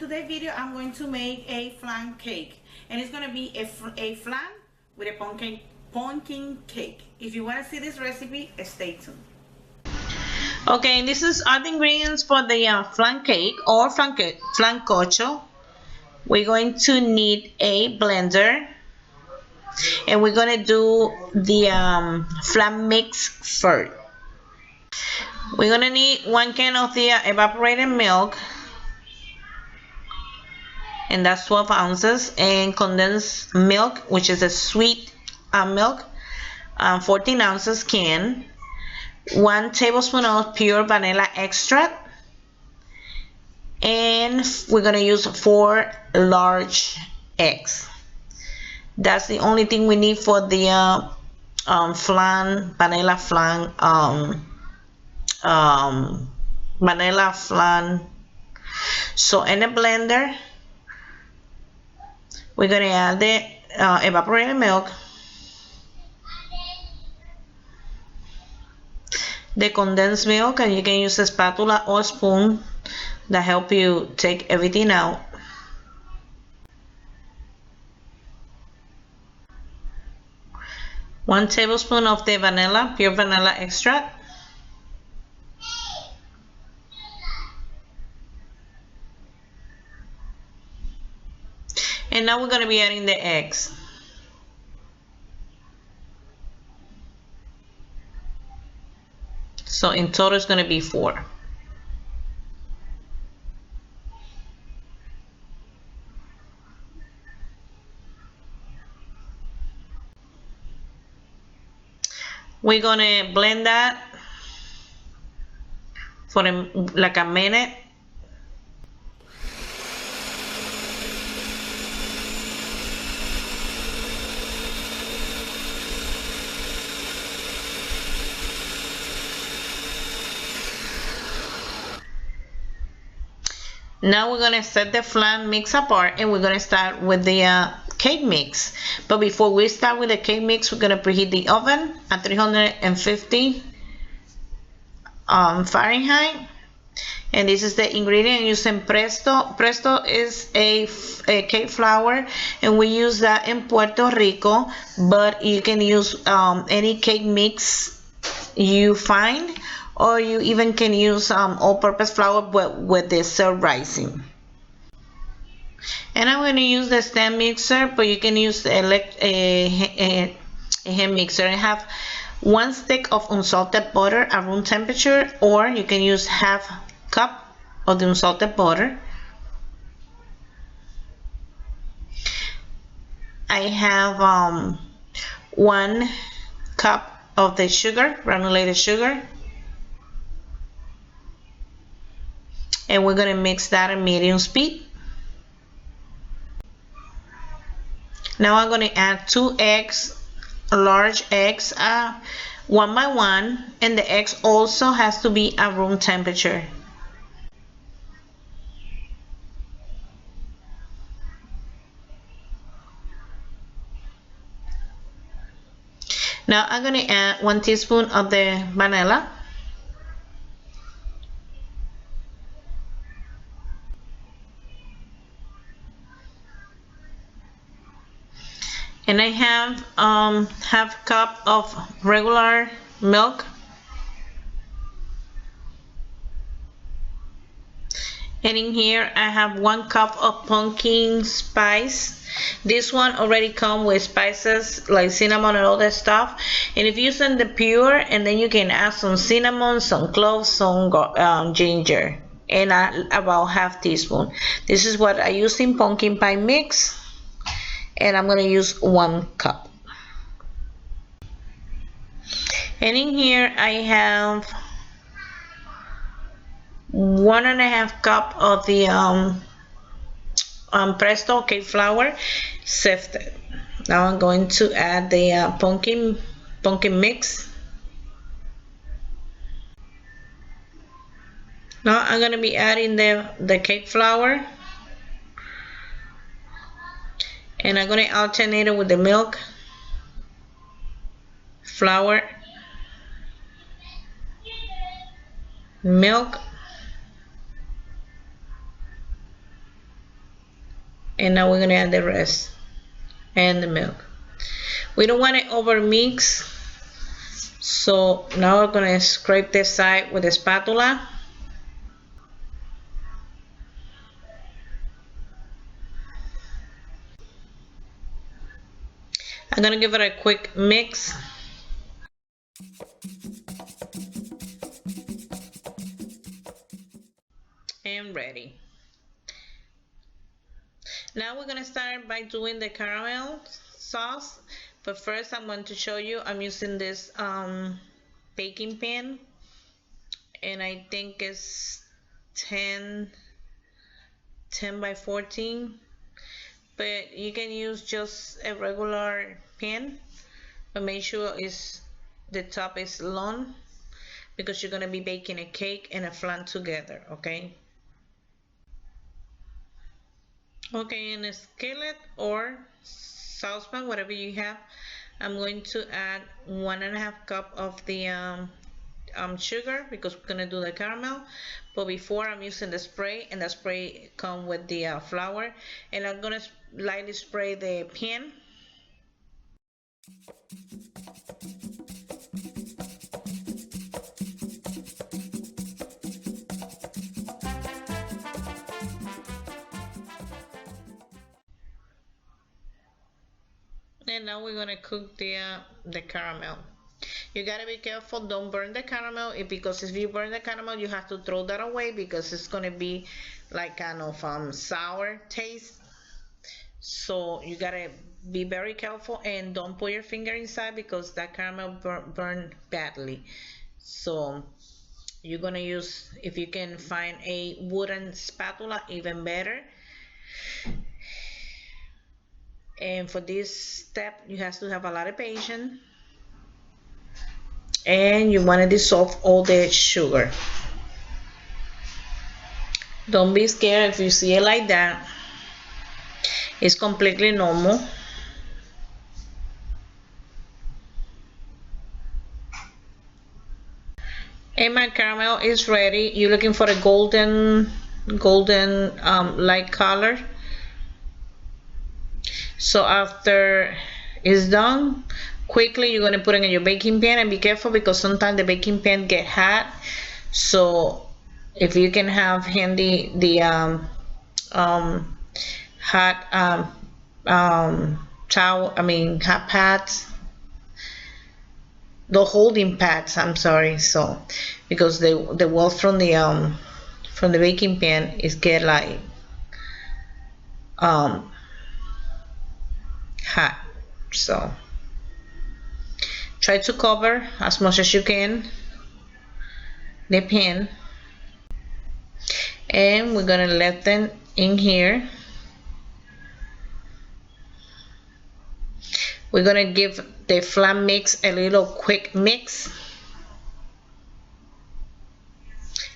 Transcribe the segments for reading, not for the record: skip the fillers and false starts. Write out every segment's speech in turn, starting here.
today's video I'm going to make a flan cake, and it's going to be a flan with a pumpkin cake. If you want to see this recipe, stay tuned. Okay, this is all the ingredients for the flan cake or flan cocho. We're going to need a blender, and we're going to do the flan mix first. We're going to need 1 can of the evaporated milk, and that's 12 ounces, and condensed milk, which is a sweet milk, 14 ounces can, 1 tablespoon of pure vanilla extract, and we're going to use 4 large eggs. That's the only thing we need for the vanilla flan. So in the blender, we're going to add the evaporated milk, the condensed milk, and you can use a spatula or spoon that help you take everything out. One tablespoon of the pure vanilla extract. And now we're going to be adding the eggs. So in total it's going to be 4. We're going to blend that for like a minute. Now we're going to set the flan mix apart, and we're going to start with the cake mix. But before we start with the cake mix, we're going to preheat the oven at 350 Fahrenheit. And this is the ingredient using Presto. Presto is a cake flour, and we use that in Puerto Rico, but you can use any cake mix you find, or you even can use all-purpose flour but with the served rising. And I'm going to use the stand mixer, but you can use a hand mixer. I have 1 stick of unsalted butter at room temperature, or you can use half cup of the unsalted butter. I have 1 cup of the sugar, granulated sugar. And we're going to mix that at medium speed. Now I'm going to add 2 eggs, large eggs, 1 by 1, and the eggs also has to be at room temperature. Now I'm going to add 1 teaspoon of the vanilla. And I have half cup of regular milk. And in here I have 1 cup of pumpkin spice. This one already comes with spices like cinnamon and all that stuff. And if you use the pure, and then you can add some cinnamon, some cloves, some ginger, and about half teaspoon. This is what I use in pumpkin pie mix. And I'm going to use 1 cup. And in here I have 1.5 cup of the Presto cake flour sifted. Now I'm going to add the pumpkin mix. Now I'm going to be adding the cake flour. And I'm going to alternate it with the milk, flour, milk, And now we're gonna add the rest and the milk. We don't want it over mix, so now we're gonna scrape this side with a spatula. I'm gonna give it a quick mix. And ready. Now we're gonna start by doing the caramel sauce, but first I'm going to show you, I'm using this baking pan, and I think it's 10 by 14, but you can use just a regular pan, but make sure the top is long, because you're gonna be baking a cake and a flan together, okay? Okay, in a skillet or saucepan, whatever you have, I'm going to add 1.5 cup of the sugar, because we're gonna do the caramel. But before, I'm using the spray, and the spray come with the flour, and I'm gonna lightly spray the pan. And now we're gonna cook the caramel. You gotta be careful, don't burn the caramel, because if you burn the caramel, you have to throw that away, because it's gonna be like kind of sour taste. So you gotta be very careful, and don't put your finger inside, because that caramel burn badly. So you're gonna use, if you can find a wooden spatula, even better. And for this step, you have to have a lot of patience, and you want to dissolve all the sugar. Don't be scared if you see it like that. It's completely normal. And my caramel is ready. You're looking for a golden light color. So after it's done, quickly you're gonna put it in your baking pan, and be careful, because sometimes the baking pan get hot. So if you can have handy the hot hot pads, the holding pads, I'm sorry. So because the wall from the baking pan is get like hot, so try to cover as much as you can the pan, and we're gonna let them in here. We're gonna give the flan mix a little quick mix,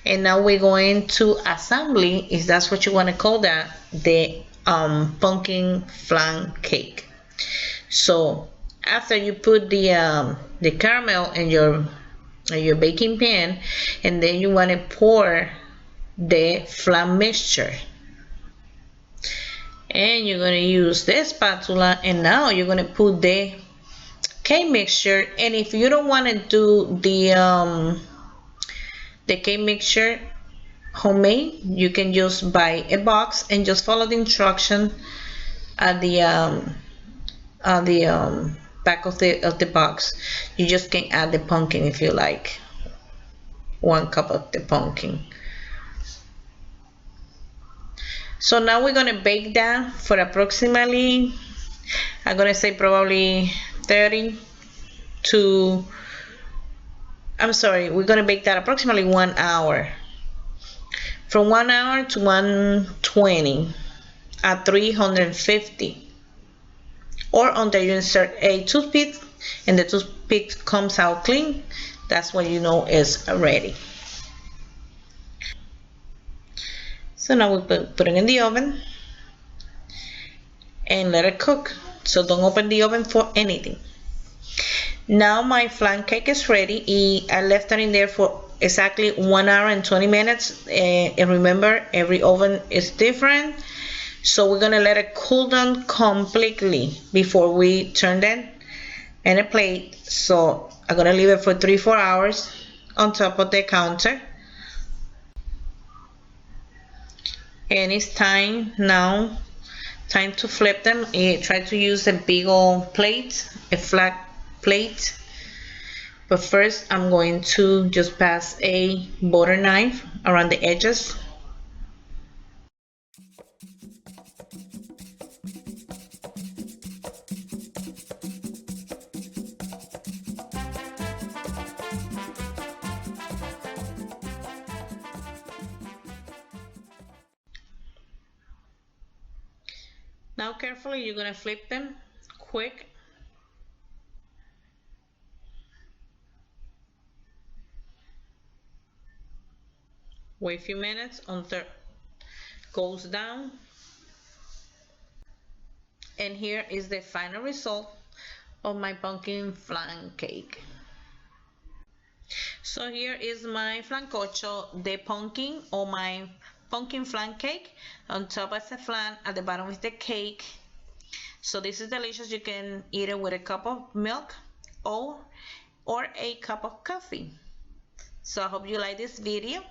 and now we're going to assembly, if that's what you want to call that, the pumpkin flan cake. So after you put the caramel in your baking pan, and then you want to pour the flan mixture, and you're going to use the spatula, and now you're going to put the cake mixture. And if you don't want to do the cake mixture homemade, you can just buy a box and just follow the instruction at the back of the box. You just can add the pumpkin if you like, 1 cup of the pumpkin. So now we're gonna bake that for approximately, I'm gonna say probably 30 to, I'm sorry, we're gonna bake that approximately 1 hour, from 1 hour to 120 at 350, or until you insert a toothpick and the toothpick comes out clean. That's when you know it's ready. So now we put it in the oven and let it cook. So don't open the oven for anything. Now my flan cake is ready. I left it in there for exactly 1 hour and 20 minutes. And remember, every oven is different. So we're gonna let it cool down completely before we turn them in a plate. So I'm gonna leave it for 3-4 hours on top of the counter. And it's time now, time to flip them. Try to use a big old plate, a flat plate. But first I'm going to just pass a butter knife around the edges. Now carefully you're gonna flip them quick. Wait a few minutes until goes down. And here is the final result of my pumpkin flan cake. So here is my flancocho, the pumpkin, or my pumpkin flan cake. On top is the flan, at the bottom is the cake. So this is delicious. You can eat it with a cup of milk or a cup of coffee. So I hope you like this video.